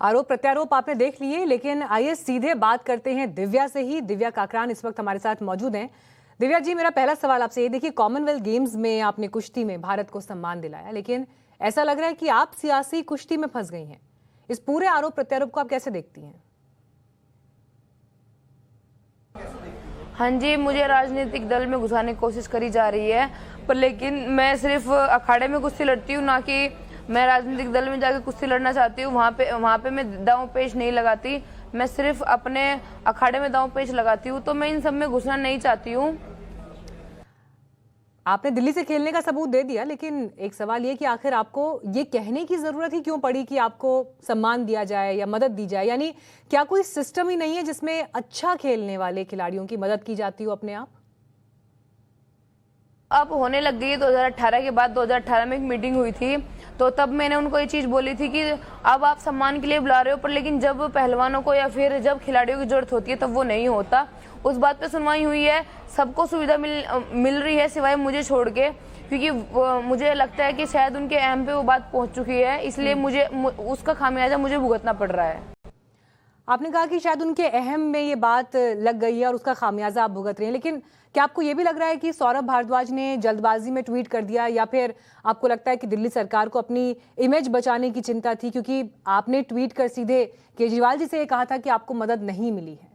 आरोप प्रत्यारोप आपने देख लिए, लेकिन आइए सीधे बात करते हैं दिव्या से ही। दिव्या काकरान इस वक्त हमारे साथ मौजूद हैं। दिव्या जी, मेरा पहला सवाल आपसे ये, देखिए कॉमनवेल्थ गेम्स में आपने कुश्ती में भारत को सम्मान दिलाया, लेकिन ऐसा लग रहा है कि आप सियासी कुश्ती में फंस गई हैं। इस पूरे आरोप प्रत्यारोप को आप कैसे देखती हैं? हाँ जी, मुझे राजनीतिक दल में घुसाने की कोशिश करी जा रही है, पर लेकिन मैं सिर्फ अखाड़े में कुश्ती लड़ती हूँ, ना कि मैं राजनीतिक दल में जाकर कुश्ती लड़ना चाहती हूँ। वहाँ पे मैं दांव पेच नहीं लगाती, मैं सिर्फ अपने अखाड़े में दांव पेच लगाती हूँ। तो मैं इन सब में घुसना नहीं चाहती हूँ। आपने दिल्ली से खेलने का सबूत दे दिया, लेकिन एक सवाल ये कि आखिर आपको ये कहने की जरूरत ही क्यों पड़ी कि आपको सम्मान दिया जाए या मदद दी जाए? यानी क्या कोई सिस्टम ही नहीं है जिसमें अच्छा खेलने वाले खिलाड़ियों की मदद की जाती हो अपने आप? अब होने लग गई है 2018 के बाद। 2018 में एक मीटिंग हुई थी, तो तब मैंने उनको ये चीज़ बोली थी कि अब आप सम्मान के लिए बुला रहे हो, पर लेकिन जब पहलवानों को या फिर जब खिलाड़ियों की जरूरत होती है तब वो नहीं होता। उस बात पे सुनवाई हुई है, सबको सुविधा मिल रही है सिवाय मुझे छोड़ के, क्योंकि मुझे लगता है कि शायद उनके अहम पे वो बात पहुंच चुकी है, इसलिए मुझे उसका खामियाजा मुझे भुगतना पड़ रहा है। आपने कहा कि शायद उनके अहम में ये बात लग गई है और उसका खामियाजा आप भुगत रहे हैं, लेकिन क्या आपको ये भी लग रहा है कि सौरभ भारद्वाज ने जल्दबाजी में ट्वीट कर दिया, या फिर आपको लगता है कि दिल्ली सरकार को अपनी इमेज बचाने की चिंता थी, क्योंकि आपने ट्वीट कर सीधे केजरीवाल जी से ये कहा था कि आपको मदद नहीं मिली है?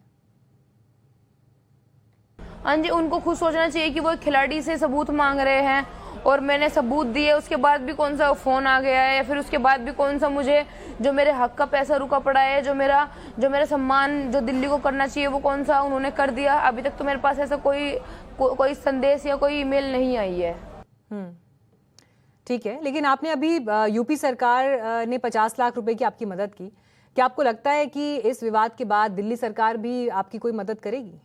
हाँ जी, उनको खुद सोचना चाहिए कि वो खिलाड़ी से सबूत मांग रहे हैं और मैंने सबूत दिए, उसके बाद भी कौन सा फोन आ गया है, या फिर उसके बाद भी कौन सा मुझे जो मेरे हक का पैसा रुका पड़ा है, जो मेरा सम्मान जो दिल्ली को करना चाहिए वो कौन सा उन्होंने कर दिया। अभी तक तो मेरे पास ऐसा कोई संदेश या कोई ईमेल नहीं आई है। ठीक है, लेकिन आपने अभी यूपी सरकार ने 50 लाख रुपए की आपकी मदद की। क्या आपको लगता है कि इस विवाद के बाद दिल्ली सरकार भी आपकी कोई मदद करेगी?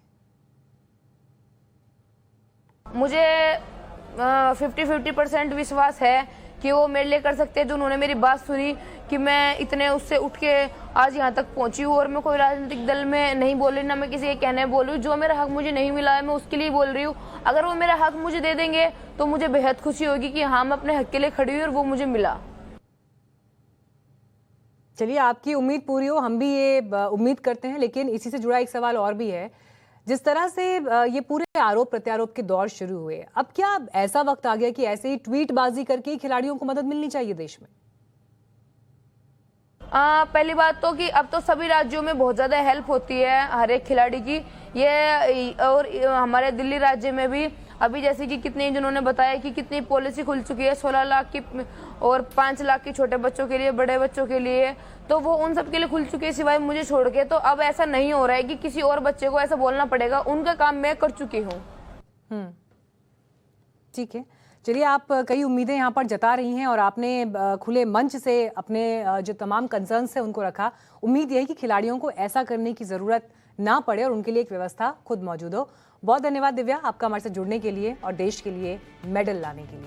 मुझे 50-50% विश्वास है कि वो मेरे लिए कर सकते हैं। जो उन्होंने मेरी बात सुनी कि मैं इतने उससे उठ के आज यहाँ तक पहुंची हूँ, और मैं कोई राजनीतिक दल में नहीं बोल रही, ना मैं किसी के कहने बोल रही हूँ। जो मेरा हक मुझे नहीं मिला है मैं उसके लिए बोल रही हूँ। अगर वो मेरा हक मुझे दे देंगे तो मुझे बेहद खुशी होगी कि हाँ, मैं अपने हक के लिए खड़ी हुई और वो मुझे मिला। चलिए, आपकी उम्मीद पूरी हो, हम भी ये उम्मीद करते हैं। लेकिन इसी से जुड़ा एक सवाल और भी है। जिस तरह से ये पूरे आरोप प्रत्यारोप के दौर शुरू हुए, अब क्या ऐसा वक्त आ गया कि ऐसे ही ट्वीटबाजी करके ही खिलाड़ियों को मदद मिलनी चाहिए देश में? पहली बात तो कि अब तो सभी राज्यों में बहुत ज्यादा हेल्प होती है हर एक खिलाड़ी की, ये और हमारे दिल्ली राज्य में भी अभी जैसे कि कितने जिन्होंने बताया कि कितनी पॉलिसी खुल चुकी है, 16 लाख की और 5 लाख की छोटे बच्चों के लिए, बड़े बच्चों के लिए, तो वो उन सब के लिए खुल चुकी है सिवाय मुझे छोड़ के। तो अब ऐसा नहीं हो रहा है कि किसी और बच्चे को ऐसा बोलना पड़ेगा, उनका काम मैं कर चुकी हूँ। ठीक है, चलिए, आप कई उम्मीदें यहाँ पर जता रही हैं और आपने खुले मंच से अपने जो तमाम कंसर्न्स है उनको रखा। उम्मीद यही कि खिलाड़ियों को ऐसा करने की जरूरत ना पड़े और उनके लिए एक व्यवस्था खुद मौजूद हो। बहुत धन्यवाद दिव्या, आपका हमारे साथ जुड़ने के लिए और देश के लिए मेडल लाने के लिए।